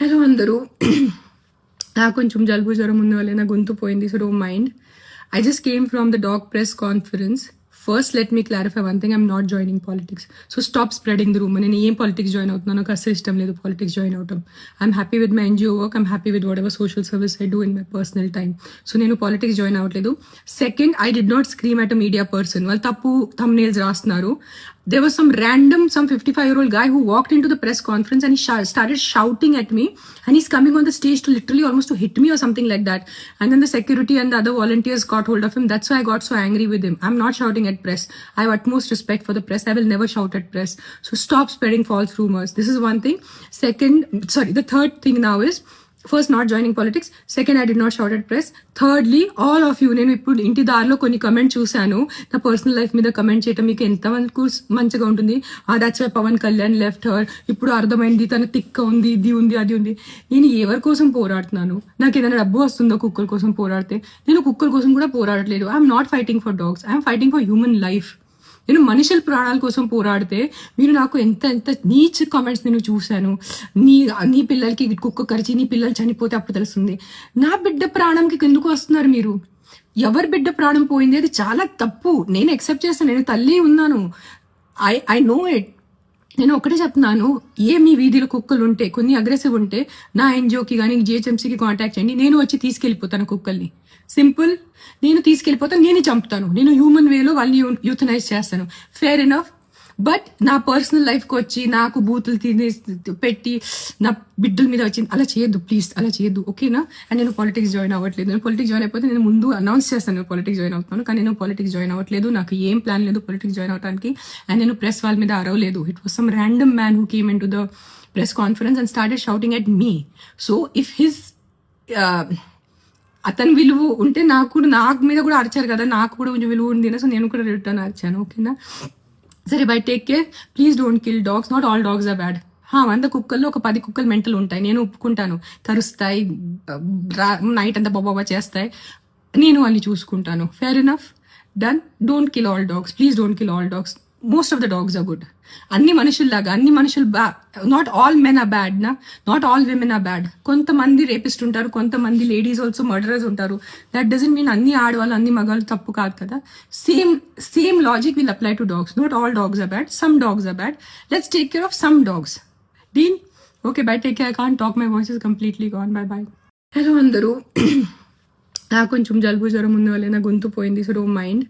Hello అందరూ. నాకు కొంచెం జలుబు జ్వరం ఉన్న వల్ల నా గొంతు పోయింది, so don't mind. I just came from the dog press conference. First, let me clarify one thing. I'm not joining politics. So stop spreading the rumor. నేను ఏం పాలిటిక్స్ జాయిన్ అవుతున్నాను, నాకు అసలు ఇష్టం లేదు పాలిటిక్స్ జాయిన్ అవటం. I'm happy with my NGO work. I'm happy with whatever social service I do in my personal time. So నేను politics join అవ్వట్లేదు. Second, I did not scream at a media person. వాళ్ళు తప్పు thumbnails రాస్తున్నారు. There was some 55-year-old guy who walked into the press conference and he started shouting at me, and he's coming on the stage to literally almost to hit me or something like that. And then the security and the other volunteers got hold of him. That's why I got so angry with him. I'm not shouting at press. I have utmost respect for the press. I will never shout at press. So stop spreading false rumors. This is one thing. The third thing now is, first not joining politics. Second, I did not shout at press. Thirdly, all of you, నేను ఇప్పుడు ఇంటి దారిలో కొన్ని comment చూశాను. నా personal life మీద comment చేయటం మీకు ఎంతవరకు మంచిగా ఉంటుంది? That's why Pawan Kalyan left her. ఇప్పుడు అర్థమైంది తన తిక్క ఉంది, ఇది ఉంది, అది ఉంది. నేను ఎవరి కోసం పోరాడుతున్నాను? నాకు ఏదైనా డబ్బు వస్తుందో కుక్కల కోసం పోరాడితే? నేను కుక్కల కోసం కూడా పోరాడట్లేదు. I'm not fighting for dogs, I'm fighting for human life. నేను మనుషుల ప్రాణాల కోసం పోరాడితే మీరు నాకు ఎంత నీచ్ కామెంట్స్ నేను చూశాను. నీ పిల్లలకి కుక్క కరిచి నీ పిల్లలు చనిపోతే అప్పుడు తెలుస్తుంది. నా బిడ్డ ప్రాణంకి ఎందుకు వస్తున్నారు మీరు? ఎవరి బిడ్డ ప్రాణం పోయింది అది చాలా తప్పు. నేను యాక్సెప్ట్ చేస్తాను, నేను తల్లి ఉన్నాను. I know it. నేను ఒకటే చెప్తున్నాను, మీ వీధిలో కుక్కలు ఉంటే, కొన్ని అగ్రెసివ్ ఉంటే నా ఎన్జిఓకి కానీ జిహెచ్ఎంసీకి కాంటాక్ట్ చేయండి. నేను వచ్చి తీసుకెళ్ళిపోతాను కుక్కల్ని. సింపుల్. నేను తీసుకెళ్ళిపోతాను, నేనే చంపుతాను. నేను హ్యూమన్ వేలో వాళ్ళని యూథనైజ్ చేస్తాను. Fair enough. బట్ నా పర్సనల్ లైఫ్కి వచ్చి నాకు బూతులు పెట్టి నా బిడ్డల మీద వచ్చింది అలా చేయొద్దు, ప్లీజ్ అలా చేయొద్దు, ఓకేనా? అండ్ నేను పాలిటిక్స్ జాయిన్ అవ్వట్లేదు. నేను పాలిటిక్స్ జాయిన్ అయిపోతే నేను ముందు అనౌన్స్ చేస్తాను నేను పాలిటిక్స్ జాయిన్ అవుతున్నాను. కానీ నేను పాలిటిక్స్ జాయిన్ అవ్వట్లేదు. నాకు ఏం ప్లాన్ లేదు పాలిటిక్స్ జాయిన్ అవడానికి. అండ్ నేను ప్రెస్ వాళ్ళ మీద అరవలేదు. It was some random man who came in to the press conference and started shouting at me. So if his అతని విలువ ఉంటే నాకు మీద కూడా అరిచారు కదా, నాకు కూడా కొంచెం విలువ ఉంది. సో నేను కూడా రిటర్న్ అరిచాను, ఓకేనా? సరే, bye take care. Please don't kill dogs. Not all dogs are bad. 100 కుక్కల్లో ఒక 10 కుక్కలు మెంటల్ ఉంటాయి, నేను ఒప్పుకుంటాను. కరుస్తాయి, నైట్ అంతా బాబా చేస్తాయి, నేను వాళ్ళని చూసుకుంటాను. Fair enough. Done. Don't kill all dogs. Please don't kill all dogs. Most of the dogs are good. అన్ని మనుషుల్లాగా అన్ని మనుషులు not all men are bad నా, not all women are bad. కొంతమంది రేపిస్ట్ ఉంటారు, కొంతమంది లేడీస్ ఆల్సో మర్డరర్స్ ఉంటారు. That doesn't mean అన్ని ఆడవాళ్ళు అన్ని మగాళ్ళు తప్పు కాదు కదా. Same logic will apply to dogs. Not all dogs are bad, some dogs are bad. Let's take care of some dogs. Deal? Okay, by take care. I can't talk, my voice is completely gone. By by. Hello అందరూ. నాకు కొంచెం జలుబు జ్వరం ఉన్న వల్ల నా గొంతు పోయింది, so don't mind.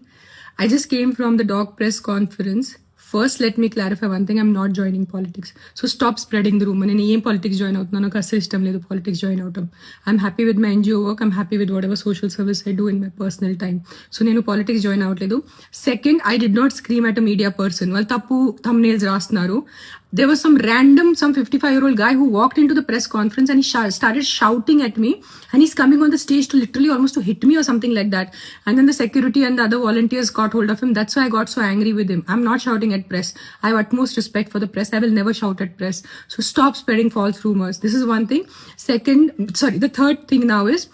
I just came from the dog press conference. First, let me clarify one thing. I'm not joining politics. So stop spreading the rumor. నేను ఏం పాలిటిక్స్ జాయిన్ అవుతున్నాను, నాకు అసలు ఇష్టం లేదు పాలిటిక్స్ జాయిన్ అవటం. I'm happy with my NGO work. I'm happy with whatever social service I do in my personal time. So నేను politics join అవ్వట్లేదు. Second, I did not scream at a media person. వాళ్ళు తప్పు thumbnails రాస్తున్నారు. There was some 55-year-old guy who walked into the press conference and he started shouting at me, and he's coming on the stage to literally almost to hit me or something like that. And then the security and the other volunteers got hold of him. That's why I got so angry with him. I'm not shouting at press. I have utmost respect for the press. I will never shout at press. So stop spreading false rumors. This is one thing. The third thing now is,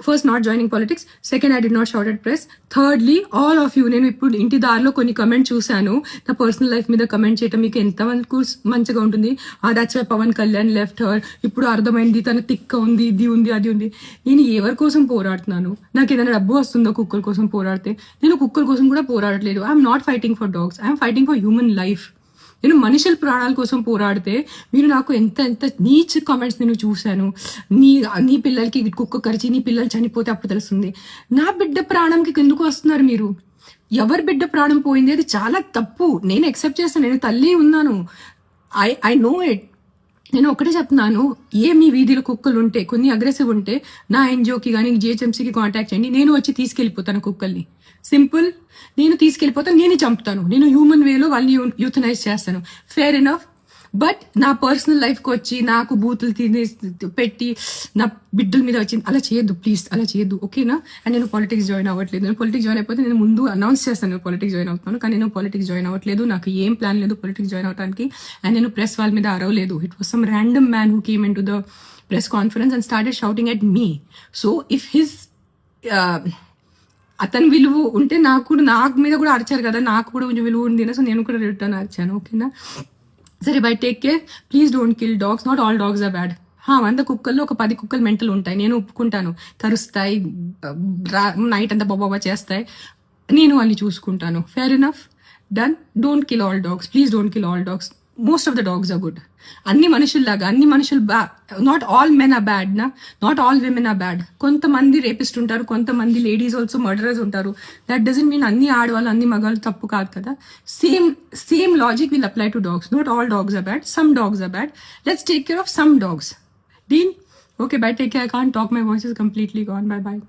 first not joining politics. Second, I did not shout at press. Thirdly, all of you, నేను ఇప్పుడు ఇంటి దారిలో కొన్ని comment చూశాను. నా personal life మీద comment చేయటం మీకు ఎంతవరకు మంచిగా ఉంటుంది? That's why Pawan Kalyan left her. ఇప్పుడు అర్థమైంది తన తిక్క ఉంది, ఇది ఉంది, అది ఉంది. నేను ఎవరి కోసం పోరాడుతున్నాను? నాకు ఏదైనా డబ్బు వస్తుందో కుక్కల కోసం పోరాడితే? నేను కుక్కల కోసం కూడా పోరాడట్లేదు. I'm not fighting for dogs, I'm fighting for human life. నేను మనుషుల ప్రాణాల కోసం పోరాడితే మీరు నాకు ఎంత నీచ్ కామెంట్స్ నేను చూశాను. నీ పిల్లలకి కుక్క కరిచి నీ పిల్లలు చనిపోతే అప్పుడు తెలుస్తుంది. నా బిడ్డ ప్రాణంకి ఎందుకు వస్తున్నారు మీరు? ఎవరి బిడ్డ ప్రాణం పోయింది అది చాలా తప్పు. నేను యాక్సెప్ట్ చేస్తాను, నేను తల్లి ఉన్నాను. I know it. నేను ఒకటే చెప్తున్నాను, మీ వీధిలో కుక్కలు ఉంటే, కొన్ని అగ్రెసివ్ ఉంటే నా ఎన్జిఓకి కానీ జిహెచ్ఎంసీకి కాంటాక్ట్ చేయండి. నేను వచ్చి తీసుకెళ్ళిపోతాను కుక్కల్ని. సింపుల్. నేను తీసుకెళ్ళిపోతాను, నేనే చంపుతాను. నేను హ్యూమన్ వేలో వాళ్ళని యూథనైజ్ చేస్తాను. Fair enough. బట్ నా పర్సనల్ లైఫ్కి వచ్చి నాకు బూతులు పెట్టి నా బిడ్డల మీద వచ్చింది అలా చేయొద్దు, ప్లీజ్ అలా చేయొద్దు, ఓకేనా? అండ్ నేను పాలిటిక్స్ జాయిన్ అవ్వట్లేదు. నేను పాలిటిక్స్ జాయిన్ అయిపోతే నేను ముందు అనౌన్స్ చేస్తాను నేను పాలిటిక్స్ జాయిన్ అవుతున్నాను. కానీ నేను పాలిటిక్స్ జాయిన్ అవ్వట్లేదు. నాకు ఏం ప్లాన్ లేదు పాలిటిక్స్ జాయిన్ అవడానికి. అండ్ నేను ప్రెస్ వాళ్ళ మీద అరవలేదు. It was some random man who came in to the press conference and started shouting at me. So if his అతని విలువ ఉంటే నాకు మీద కూడా అరిచారు కదా, నాకు కూడా కొంచెం విలువ ఉంది. సో నేను కూడా రిటర్న్ అరిచాను, ఓకేనా? సరే, bye take care. Please don't kill dogs. Not all dogs are bad. వంద కుక్కల్లో ఒక 10 కుక్కలు మెంటల్ ఉంటాయి, నేను ఒప్పుకుంటాను. కరుస్తాయి, నైట్ అంతా బాబా చేస్తాయి, నేను వాళ్ళని చూసుకుంటాను. Fair enough, done. Don't kill all dogs, please don't kill all dogs. Most of the dogs are good. అన్ని మనుషుల్లాగా అన్ని మనుషులు not all men are bad నా, not all women are bad. కొంతమంది రేపిస్ట్ ఉంటారు, కొంతమంది లేడీస్ ఆల్సో మర్డరర్స్ ఉంటారు. That doesn't mean అన్ని ఆడవాళ్ళు అన్ని మగాళ్ళు తప్పు కాదు కదా. Same logic will apply to dogs. Not all dogs are bad, some dogs are bad. Let's take care of some dogs. Deal? Okay, bye, take care. I can't talk, my voice is completely gone. Bye bye.